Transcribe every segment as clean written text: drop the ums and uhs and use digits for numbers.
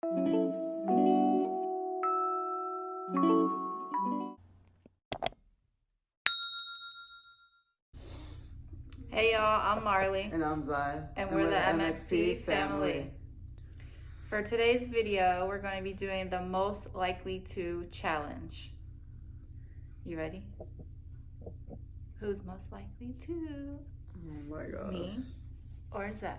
Hey y'all, I'm Marley. And I'm Zai. And we're the MXP Family. For today's video, we're going to be doing the most likely to challenge. You ready? Who's most likely to? Oh my gosh. Me or Zai?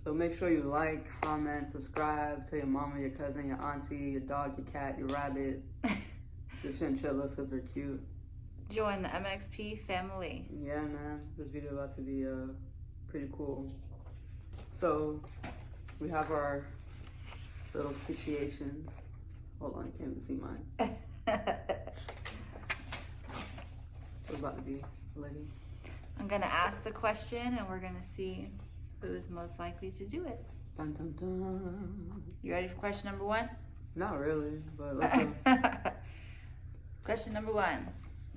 So make sure you like, comment, subscribe, tell your mama, your cousin, your auntie, your dog, your cat, your rabbit, your chinchillas because they're cute. Join the MXP family. Yeah, man. This video about to be pretty cool. So we have our little situations. Hold on, you can't even see mine. So it's about to be lady. I'm going to ask the question and we're going to see who's most likely to do it. Dun, dun, dun. You ready for question number one? Not really, but let's go. Question number one.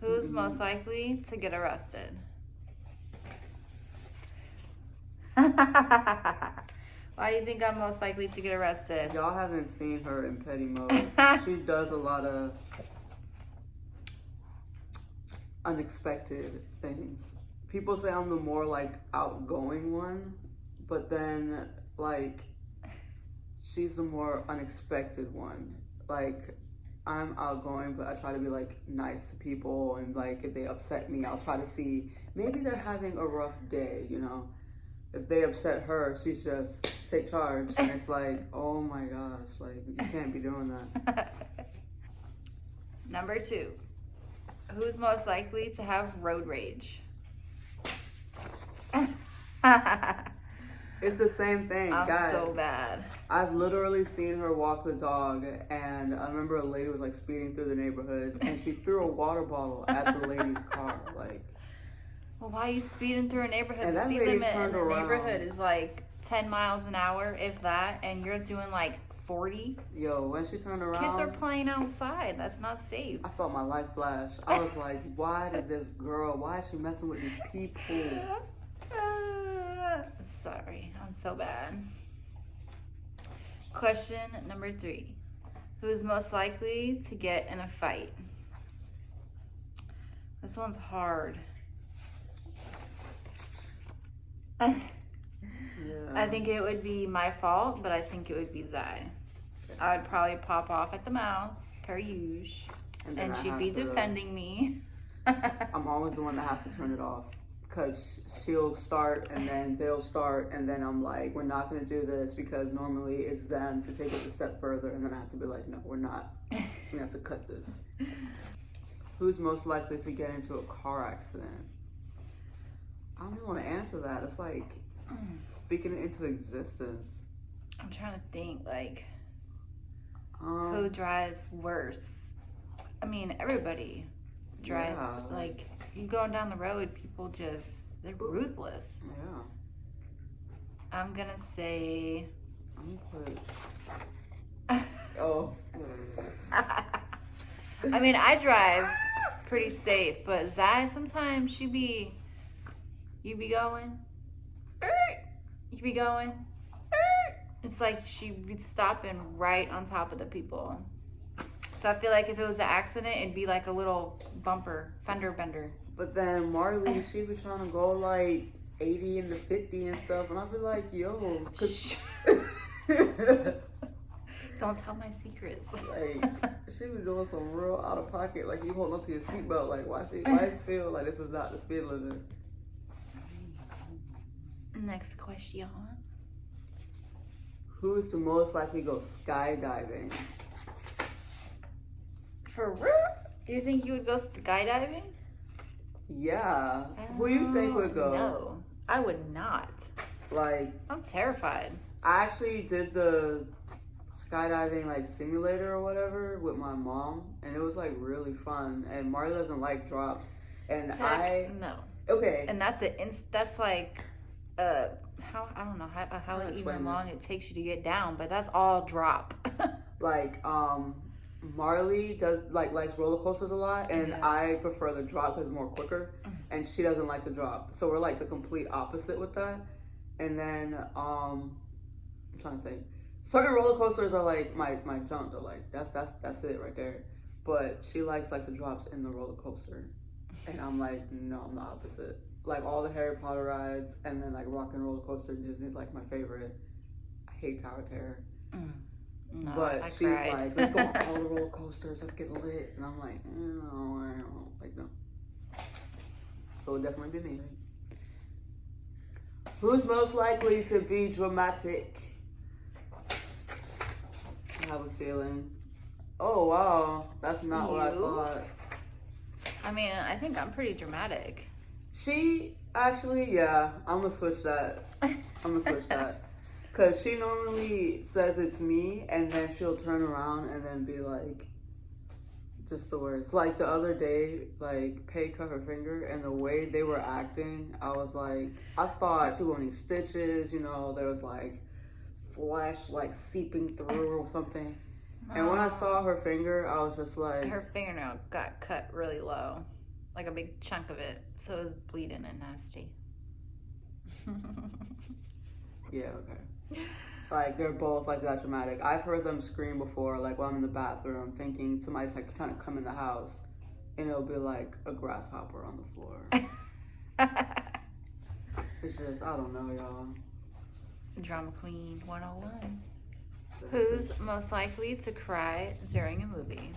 Who's most likely to get arrested? Why do you think I'm most likely to get arrested? Y'all haven't seen her in petty mode. She does a lot of unexpected things. People say I'm the more like outgoing one, but then like she's the more unexpected one. Like I'm outgoing, but I try to be like nice to people, and like if they upset me, I'll try to see maybe they're having a rough day, you know. If they upset her, she's just take charge, and it's like, oh my gosh, like you can't be doing that. Number two, who's most likely to have road rage? It's the same thing, I'm guys. so bad. I've literally seen her walk the dog, and I remember a lady was like speeding through the neighborhood, and she threw a water bottle at the lady's car. Like, well, why are you speeding through a neighborhood? And The that speed lady limit in turned the around. neighborhood is like 10 miles an hour, if that, and you're doing like 40. yo, when she turned around, Kids are playing outside. That's not safe. I felt my life flash. I was like, why is she messing with these people? Sorry, I'm so bad. Question number three. Who's most likely to get in a fight? This one's hard. Yeah. I think it would be my fault, but I think it would be Zai. I would probably pop off at the mouth, per usual, then and I she'd have be to- defending me. I'm always the one that has to turn it off. Because she'll start, and then they'll start, and then I'm like, we're not going to do this, because normally it's them to take it a step further, and then I have to be like, no, we're not. We have to cut this. Who's most likely to get into a car accident? I don't even want to answer that. It's like speaking it into existence. I'm trying to think, like, who drives worse? I mean, everybody drives, Yeah, like, you going down the road, people they're ruthless. Yeah. I'm gonna say... I'm gonna put... Oh. I mean, I drive pretty safe, but Zai, sometimes you be going, it's like she be stopping right on top of the people. So I feel like if it was an accident, it'd be like a little fender bender. But then Marley, she be trying to go like 80 into 50 and stuff, and I'll be like, yo, cause Don't tell my secrets. like she be doing some real out of pocket, like you holding onto your seatbelt, like why it feel like this is not the speed limit? Next question. Who is the most likely to go skydiving? For real? Do you think you would go skydiving? Yeah. Who you think would go? No, I would not. Like, I'm terrified. I actually did the skydiving like simulator or whatever with my mom, and it was like really fun. And Marley doesn't like drops, and no. Okay. And that's that's like how I don't know how even long it takes you to get down, but that's all drop. Like Marley does likes roller coasters a lot, and Yes. I prefer the drop because it's more quicker, and she doesn't like the drop. So we're like the complete opposite with that. And then I'm trying to think. certain roller coasters are like my junk. They're like that's it right there. But she likes like the drops in the roller coaster, and I'm like, no, I'm the opposite. Like all the Harry Potter rides, and then like Rock and Roller Coaster Disney's like my favorite. I hate Tower of Terror. No, But I she's cried. like, let's go on all the roller coasters, let's get lit. And I'm like, no, I don't like no. So it would definitely be me. Who's most likely to be dramatic? I have a feeling. Oh wow, that's not what I thought. I mean, I think I'm pretty dramatic. She actually, yeah, I'm gonna switch that. Because she normally says it's me, and then she'll turn around and then be like, just the words. Like the other day, like, Pay cut her finger, and the way they were acting, I was like, I thought she was gonna need stitches, you know, there was like flesh like seeping through or something. And when I saw her finger, I was just like... Her fingernail got cut really low. Like a big chunk of it. So it was bleeding and nasty. Yeah, okay. Like, they're both, like, that dramatic. I've heard them scream before, like, while I'm in the bathroom, thinking somebody's, like, trying to come in the house. And it'll be, like, a grasshopper on the floor. It's just, I don't know, y'all. Drama Queen 101. Who's most likely to cry during a movie?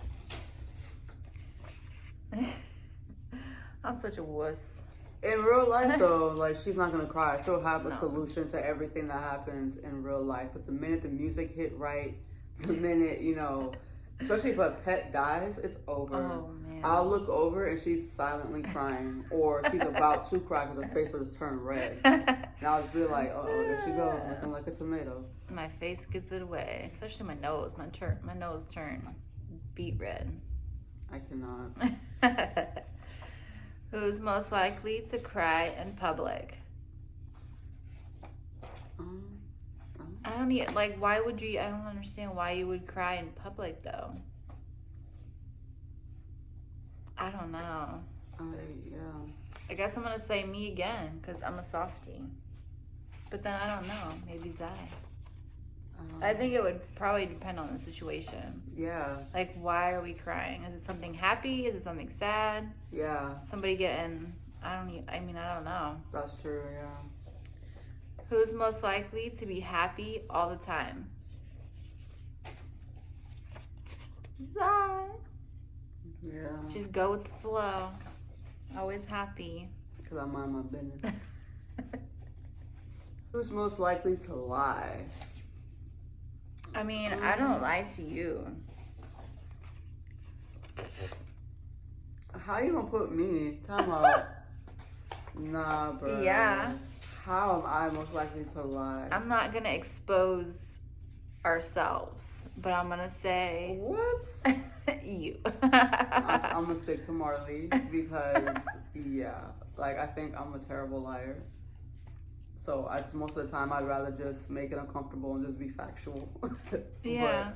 I'm such a wuss. In real life, though, like, she's not gonna cry. She'll have a solution to everything that happens in real life. But the minute the music hit right, the minute, you know, especially if a pet dies, it's over. Oh, man. I'll look over and she's silently crying. Or she's about to cry because her face will just turn red. And I'll just be like, oh, there she go, looking like a tomato. My face gives it away. Especially my nose. My nose turned beet red. I cannot. Who's most likely to cry in public? I don't even, like, why would you, I don't understand why you would cry in public, though. I don't know. Yeah. I guess I'm going to say me again, because I'm a softie. But then I don't know. Maybe Zai. I think it would probably depend on the situation. Yeah. Like, why are we crying? Is it something happy? Is it something sad? Yeah. Somebody getting, I don't know. That's true, yeah. Who's most likely to be happy all the time? Zai. Yeah. Just go with the flow. Always happy. Because I mind my business. Who's most likely to lie? I mean, I don't lie to you. How you gonna put me? Time out. Nah, bro. Yeah. How am I most likely to lie? I'm not going to expose ourselves, but I'm going to say... What? you. I'm gonna stick to Marley because, yeah, like, I think I'm a terrible liar. So I just, most of the time, I'd rather just make it uncomfortable and just be factual. Yeah.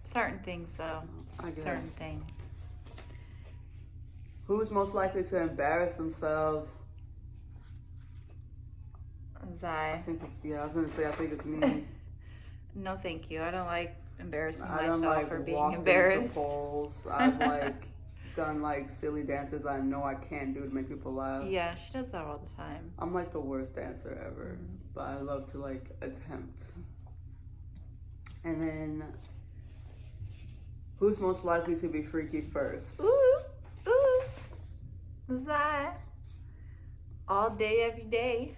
Certain things, though. I guess. Certain things. Who's most likely to embarrass themselves? Zai. I think it's, yeah, I was gonna say, I think it's me. No, thank you. I don't like embarrassing I myself done, like, or being walked embarrassed. into poles. I've like done like silly dances I know I can't do to make people laugh. Yeah, she does that all the time. I'm like the worst dancer ever, but I love to like attempt. And then, who's most likely to be freaky first? Ooh, ooh, Zai. All day, every day.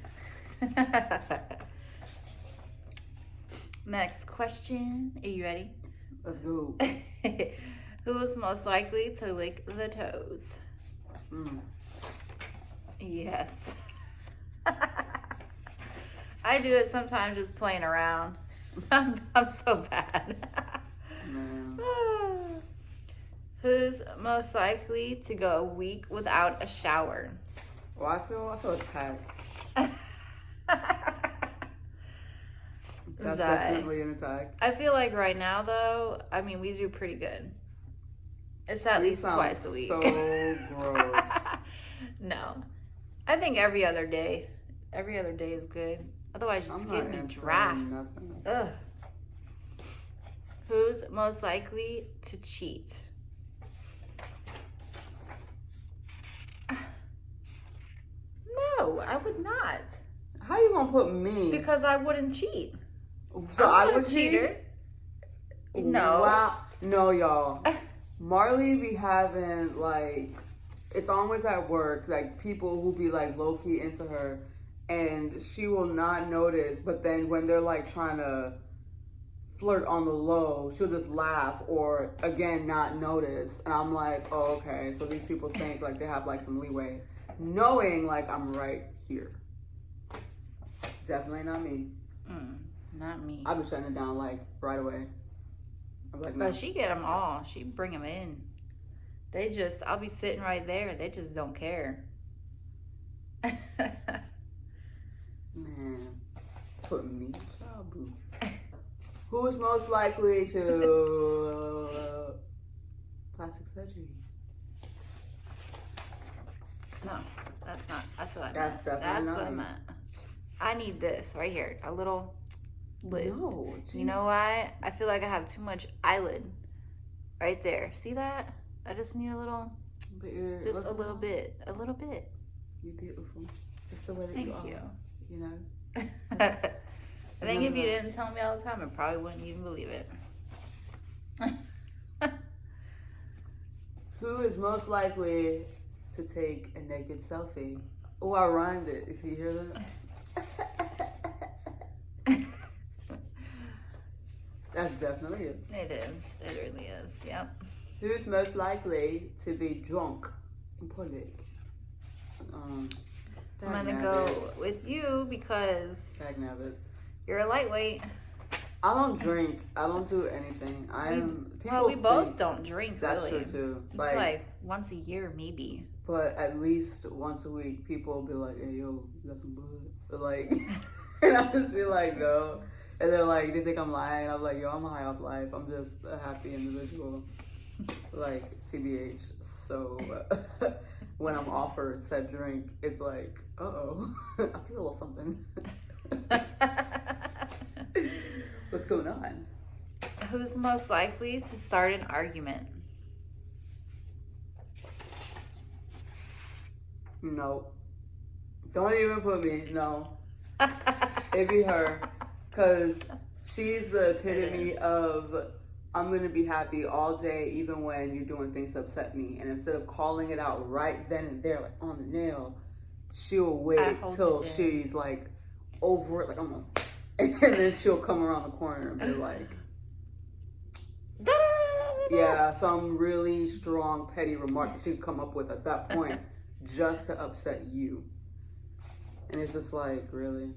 Next question. Are you ready? Let's go. Who is most likely to lick the toes? Yes. I do it sometimes just playing around. I'm so bad. Man. Who's most likely to go a week without a shower? Well, I feel attacked. That's Zai. definitely an attack. I feel like right now, though, I mean, we do pretty good. It's at least twice a week. So gross. No. I think every other day is good. Otherwise, your skin be dry. Nothing. Ugh. Who's most likely to cheat? No, I would not. How you gonna put me? Because I wouldn't cheat. So I'm I not would a cheater. cheat? No. Wow. No, y'all. Marley be having, like, it's always at work, like, people who be, like, low-key into her, and she will not notice, but then when they're, like, trying to flirt on the low, she'll just laugh or, again, not notice. And I'm like, oh, okay, so these people think, like, they have, like, some leeway. Knowing, like, I'm right here. Definitely not me. Not me. I've been shutting it down, like, right away. I'm like, no. But she get them all. She bring them in. They just, I'll be sitting right there. They just don't care. Man, put me, boo. Who is most likely to plastic surgery? No, that's not. That's what I meant. That's definitely That's not what I me. meant. I need this right here. A little lid. No, You know why? I feel like I have too much eyelid right there. See that? I just need a little, just a little bit. A little bit. You're beautiful. Just the way that Thank you are. you. You know? I think if you didn't tell me all the time, I probably wouldn't even believe it. Who is most likely to take a naked selfie? Oh, I rhymed it. Did you hear that? That's definitely it. It is. It really is. Yep. Who's most likely to be drunk in public? I'm gonna go with you because you're a lightweight. I don't drink. I don't do anything. We both don't drink. That's really. true too. It's like once a year, maybe. But at least once a week, people will be like, "Hey, yo, you got some bud?" Like, and I just be like, "No." And they're like, they think I'm lying. I'm like, yo, I'm high off life. I'm just a happy individual. Like, TBH. So, when I'm offered said drink, it's like, uh-oh, I feel a little something. What's going on? Who's most likely to start an argument? No. Don't even put me, no. It'd be her. Because she's the epitome of, I'm going to be happy all day, even when you're doing things to upset me. And instead of calling it out right then and there, like on the nail, she'll wait till she's like over it, like I'm like, and then she'll come around the corner and be like, yeah, some really strong, petty remark that she could come up with at that point just to upset you. And it's just like, really?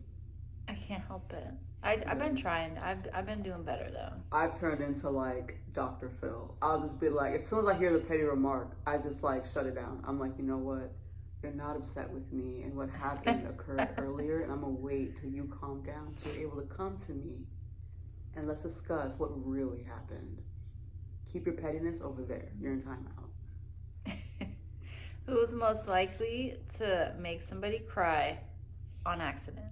I can't help it. I've been trying. I've been doing better though. I've turned into like Dr. Phil. I'll just be like, as soon as I hear the petty remark, I just like shut it down. I'm like, you know what? You're not upset with me, and what happened occurred earlier, and I'm gonna wait till you calm down so you're able to come to me, and let's discuss what really happened. Keep your pettiness over there. You're in timeout. Who's most likely to make somebody cry on accident?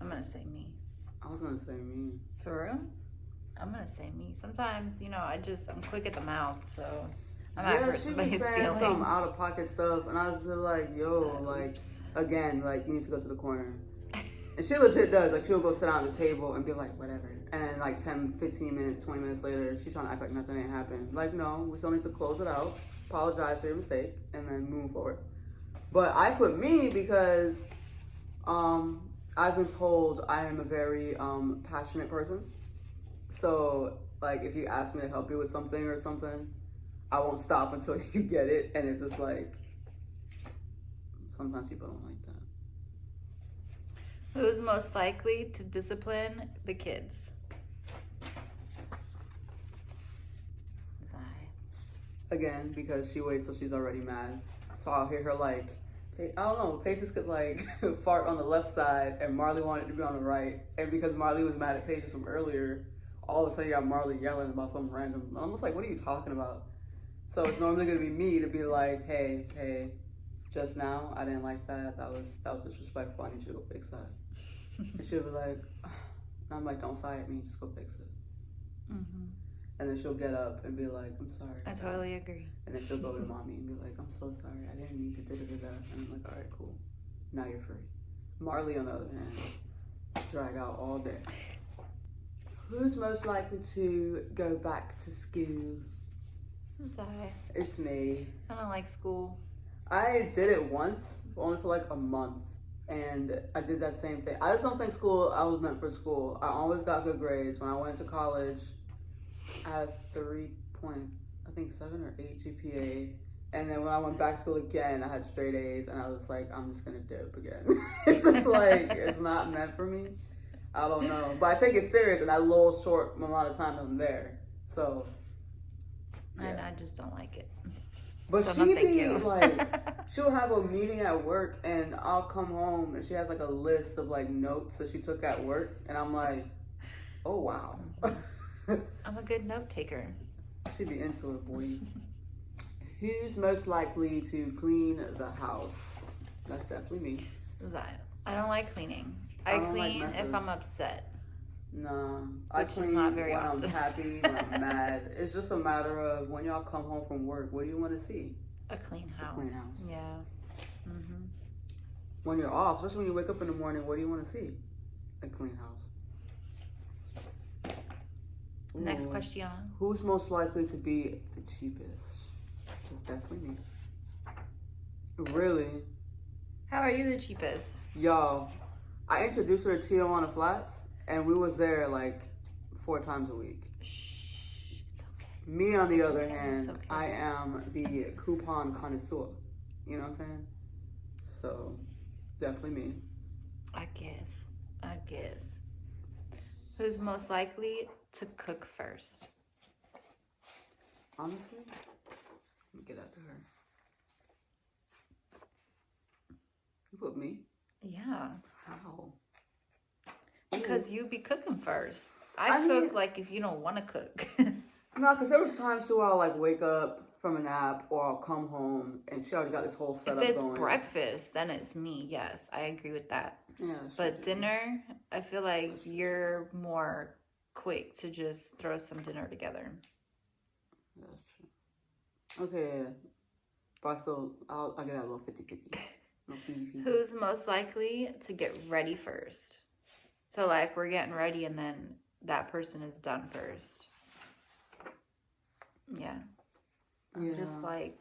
I'm gonna say me. I was gonna say me. For real? I'm gonna say me. Sometimes, you know, I'm quick at the mouth, so I might hurt somebody's feelings. Some out of pocket stuff, and I was just like, yo, like, again, like, you need to go to the corner. And she legit does. Like, she'll go sit down at the table and be like, whatever. And like 10, 15 minutes, 20 minutes later, she's trying to act like nothing ain't happened. Like, no, we still need to close it out, apologize for your mistake, and then move forward. But I put me because I've been told I am a very passionate person. So, like, if you ask me to help you with something or something, I won't stop until you get it. And it's just like, sometimes people don't like that. Who's most likely to discipline the kids? Zai. Again, because she waits till she's already mad. So I'll hear her like, I don't know, Patience could like fart on the left side and Marley wanted to be on the right. And because Marley was mad at Patience from earlier, all of a sudden you got Marley yelling about something random. I'm almost like, what are you talking about? So it's normally gonna be me to be like, hey, just now, I didn't like that. That was disrespectful. I need you to go fix that. And she'll be like, And I'm like, don't sigh at me, just go fix it. Mm-hmm. And then she'll get up and be like, I'm sorry. I totally agree. And then she'll go to mommy and be like, I'm so sorry. I didn't mean to da-da-da-da. And I'm like, all right, cool. Now you're free. Marley, on the other hand, drag out all day. Who's most likely to go back to school? It's I. It's me. I don't like school. I did it once, but only for like a month. And I did that same thing. I just don't think I was meant for school. I always got good grades. When I went to college, I had 3.7 or 8 GPA. And then when I went back to school again, I had straight A's. And I was like, I'm just going to dip again. It's just like, it's not meant for me. I don't know. But I take it serious in that little short amount of time that I'm there. So, yeah. And I just don't like it. But so she no, thank be you. like, she'll have a meeting at work and I'll come home and she has like a list of like notes that she took at work. And I'm like, oh, wow. I'm a good note taker. She'd be into it, boy. Who's most likely to clean the house? That's definitely me. Zion. I don't like cleaning. I clean like if I'm upset. Nah, I Which clean is not very when often. I'm happy, when I'm mad. It's just a matter of when y'all come home from work, what do you want to see? A clean house. A clean house. Yeah. Mm-hmm. When you're off, especially when you wake up in the morning, what do you want to see? A clean house. Ooh. Next question. Who's most likely to be the cheapest? It's definitely me. Really? How are you the cheapest? Y'all, I introduced her to Tijuana Flats, and we was there like 4 times a week. Shh, it's okay. Me, on the other okay, hand, okay. I am the coupon connoisseur. You know what I'm saying? So, definitely me. I guess. Who's most likely to cook first? Honestly, let me get out to her. You put me? Yeah. How? Because you be cooking first. I cook mean, like if you don't want to cook. No, because there was times too where I'll like wake up from a nap or I'll come home and she already got this whole setup going. If it's breakfast, then it's me. Yes, I agree with that. Yeah. But dinner, I feel like you're more quick to just throw some dinner together. That's true. Okay, yeah. But I'll get that little 50-50. Who's most likely to get ready first? So like we're getting ready and then that person is done first. Yeah. I'm just like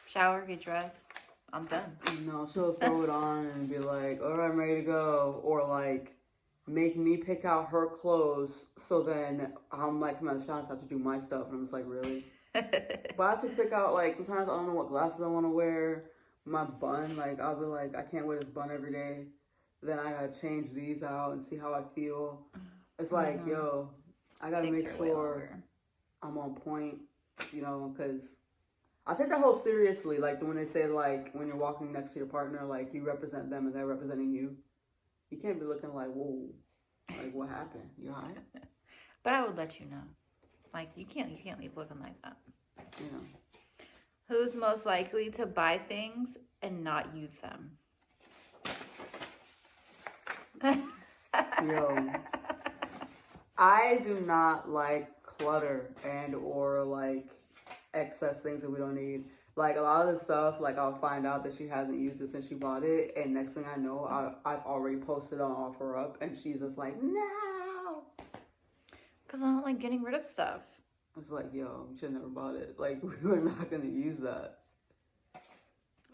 shower, get dressed, I'm done. No, she'll throw it on and be like, all right, I'm ready to go. Or like make me pick out her clothes so then I'm like, man, I have to do my stuff. And I'm just like, really? But I have to pick out like sometimes I don't know what glasses I want to wear. My bun, like I'll be like, I can't wear this bun every day. Then I gotta change these out and see how I feel. It's like, yo, I gotta make sure I'm on point, you know, because I take that whole seriously. Like when they say like when you're walking next to your partner, like you represent them and they're representing you. You can't be looking like, whoa, like what happened? You alright? But I would let you know. Like you can't leave looking like that. You know. Who's most likely to buy things and not use them? Yo, I do not like clutter and or like excess things that we don't need. Like a lot of the stuff, like I'll find out that she hasn't used it since she bought it, and next thing I know, I've already posted on OfferUp, and she's just like, no, because I don't like getting rid of stuff. It's like, yo, you should have never bought it. Like, we're not going to use that.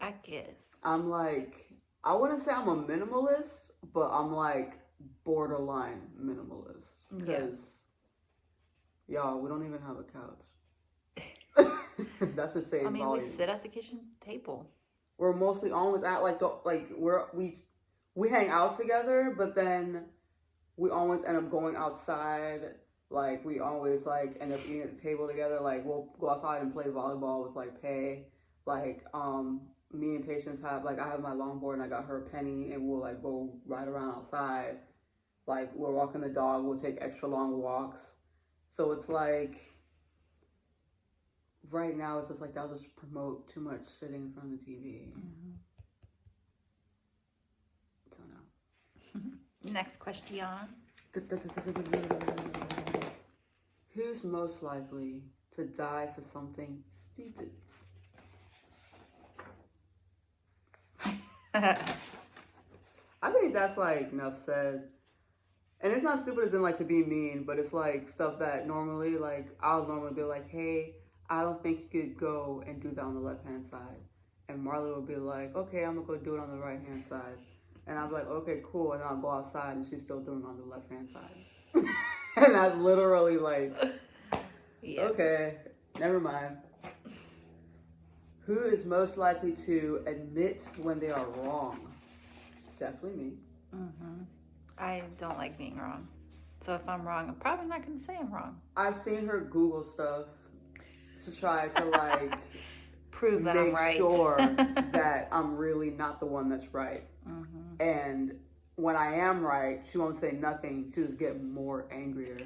I guess. I'm like, I wouldn't say I'm a minimalist, but I'm like borderline minimalist. Because, y'all, we don't even have a couch. That's the same volume. We sit at the kitchen table. We're mostly always at we hang out together, but then we always end up going outside. Like, we always, like, end up eating at the table together. Like, we'll go outside and play volleyball with, like, Pay. Like, me and Patience have, like, I have my longboard and I got her a penny. And we'll, like, go ride around outside. Like, we're walking the dog. We'll take extra long walks. So it's, like, right now it's just, like, that'll just promote too much sitting in front of the TV. Mm-hmm. So, no. Next question. Who's most likely to die for something stupid? I think that's like enough said. And it's not stupid as in like to be mean, but it's like stuff that normally, like, I'll normally be like, hey, I don't think you could go and do that on the left-hand side. And Marley will be like, okay, I'm gonna go do it on the right-hand side. And I'll be like, okay, cool. And I'll go outside and she's still doing it on the left-hand side. And that's literally like, okay, never mind. Who is most likely to admit when they are wrong? Definitely me. Mm-hmm. I don't like being wrong. So if I'm wrong, I'm probably not going to say I'm wrong. I've seen her Google stuff to try to like prove that I'm right. Make sure that I'm really not the one that's right. Mm-hmm. And when I am right, she won't say nothing. She'll just get more angrier.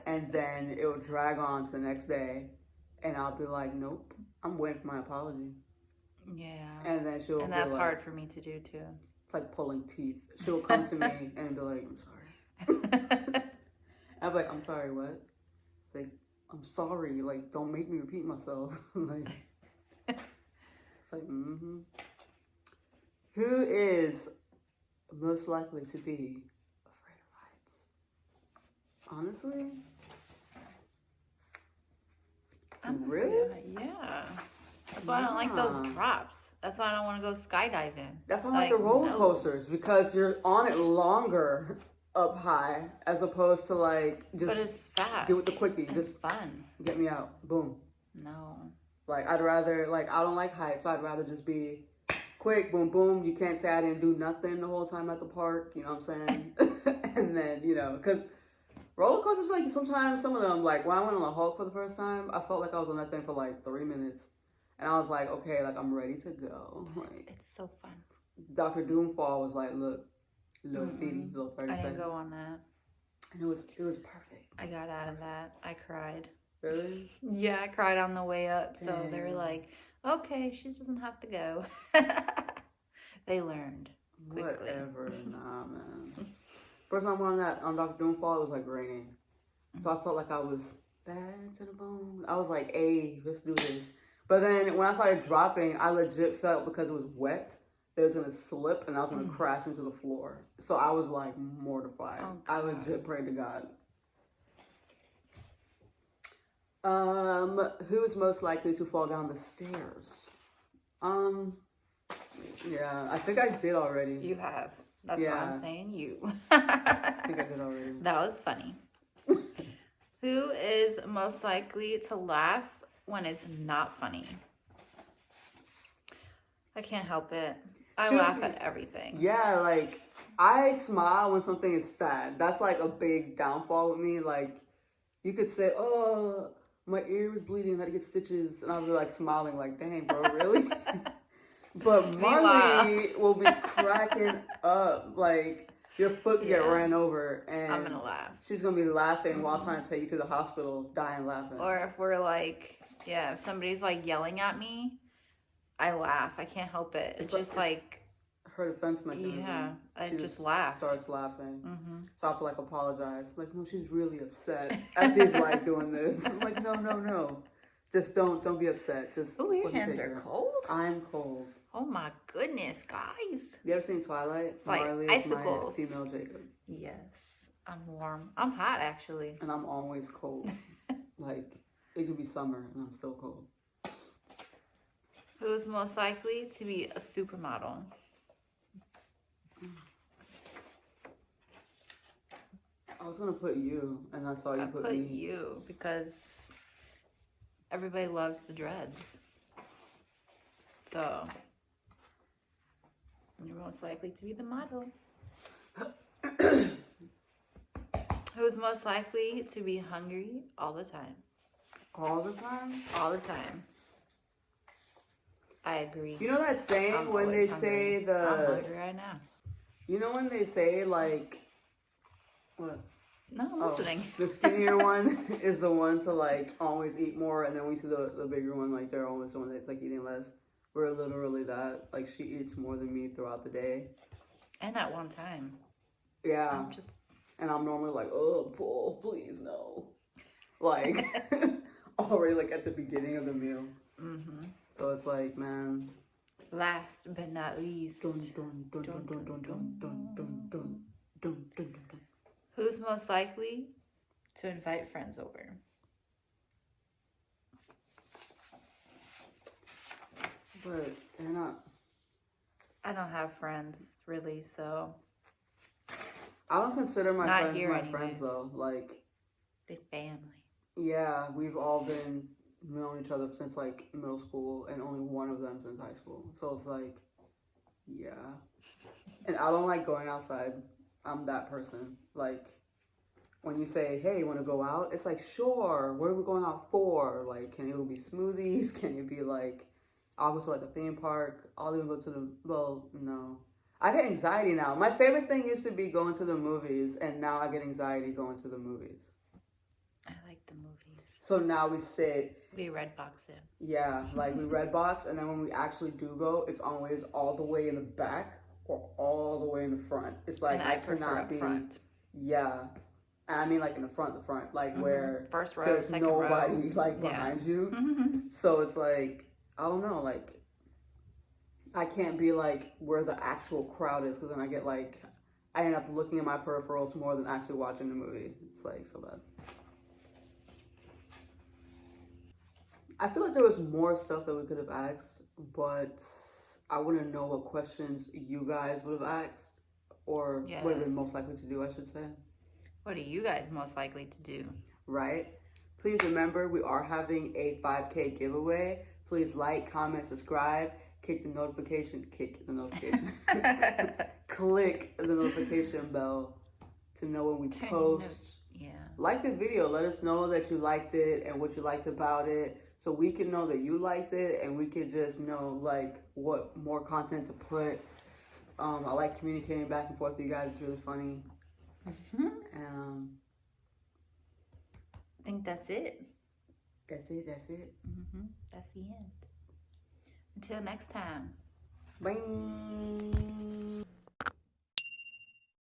And then it'll drag on to the next day. And I'll be like, nope, I'm waiting for my apology. Yeah. And then she'll And be that's like, hard for me to do too. It's like pulling teeth. She'll come to me and be like, I'm sorry. I'll be like, I'm sorry, what? It's like, I'm sorry. Like, don't make me repeat myself. Like, it's like, mm-hmm. Who is most likely to be afraid of heights? Honestly? Really? Yeah. That's why I don't like those drops. That's why I don't want to go skydiving. That's why I like the roller coasters, because you're on it longer up high as opposed to like just. But it's fast. Do it the quickie. It's just fun. Get me out. Boom. No. Like I'd rather I don't like heights, so I'd rather just be quick. Boom, boom. You can't say I didn't do nothing the whole time at the park. You know what I'm saying? And then because. Roller coasters, like sometimes some of them, like when I went on the Hulk for the first time, I felt like I was on that thing for like 3 minutes, and I was like, okay, like I'm ready to go. Like it's so fun. Dr. Doomfall was like, look, little 30 seconds. I didn't go on that. And it was perfect. I got out of that. I cried. Really? Yeah, I cried on the way up. So they were like, okay, she doesn't have to go. They learned quickly. Whatever, nah, man. First time I went on Dr. Doomfall, it was like raining. So I felt like I was bad to the bone. I was like, hey, let's do this. But then when I started dropping, I legit felt because it was wet, that it was going to slip and I was going to crash into the floor. So I was like mortified. Oh, I legit prayed to God. Who is most likely to fall down the stairs? Yeah, I think I did already. You have. That's why I'm saying you. I think I did already. That was funny. Who is most likely to laugh when it's not funny? I can't help it. I laugh at everything. Yeah, like, I smile when something is sad. That's like a big downfall with me. Like, you could say, oh, my ear was bleeding, I had to get stitches. And I'll be like smiling like, dang, bro, really? But Marley will be cracking up, like your foot could get ran over, and I'm gonna laugh. She's gonna be laughing while trying to take you to the hospital, dying laughing. Or if we're like, if somebody's like yelling at me, I laugh. I can't help it. It's just like her defense mechanism. Yeah, I just laugh. Starts laughing. So I have to like apologize. Like, no, she's really upset as she's like doing this. I'm like, no. Just don't be upset. Just. Oh, your hands are cold. I'm cold. Oh my goodness, guys. You ever seen Twilight? It's like Marley icicles. Is my female Jacob. Yes. I'm warm. I'm hot, actually. And I'm always cold. Like, it could be summer and I'm still cold. Who's most likely to be a supermodel? I was going to put you, and I saw you put me. I put you because everybody loves the dreads. So... you're most likely to be the model. Who's most likely to be hungry all the time? All the time? All the time. I agree. You know that saying when they say the... I'm hungry right now. You know when they say like... What? No, I'm listening. The skinnier one is the one to like always eat more, and then we see the bigger one, like they're always the one that's like eating less. We're literally that. Like, she eats more than me throughout the day. And at one time. Yeah. And I'm normally like, oh, I'm full, please no. Like, already like at the beginning of the meal. Mm-hmm. So it's like, man. Last but not least. Who's most likely to invite friends over? But they're not. I don't have friends really, so I don't consider my Not friends here my anyways. friends though. Like, they family. yeah, we've all been knowing each other since like middle school, and only one of them since high school. So it's like, yeah. And I don't like going outside. I'm that person. Like, when you say, hey, you want to go out? It's like, sure. What are we going out for? Like, can it be smoothies? Can it be like, I'll go to like a theme park? I'll even go to the, well, no. I get anxiety now. My favorite thing used to be going to the movies, and now I get anxiety going to the movies. I like the movies. So now we sit. We Redbox it. Yeah, like we Redbox, and then when we actually do go, it's always all the way in the back or all the way in the front. It's like, And I prefer cannot up be. front. Yeah. And I mean like in the front, like where First row, there's second nobody row. like behind you. So it's like, I don't know, like I can't be like where the actual crowd is, because then I get like, I end up looking at my peripherals more than actually watching the movie. It's like so bad. I feel like there was more stuff that we could have asked, but I want to know what questions you guys would have asked, or would have been most likely to do, I should say. What are you guys most likely to do? Right? Please remember, we are having a 5K giveaway. Please like, comment, subscribe, click the notification, click the notification bell to know when we post. Yeah. Like the video, let us know that you liked it and what you liked about it, so we can know that you liked it, and we can just know like what more content to put. I like communicating back and forth with you guys. It's really funny. I think that's it. That's it. That's the end. Until next time. Bye.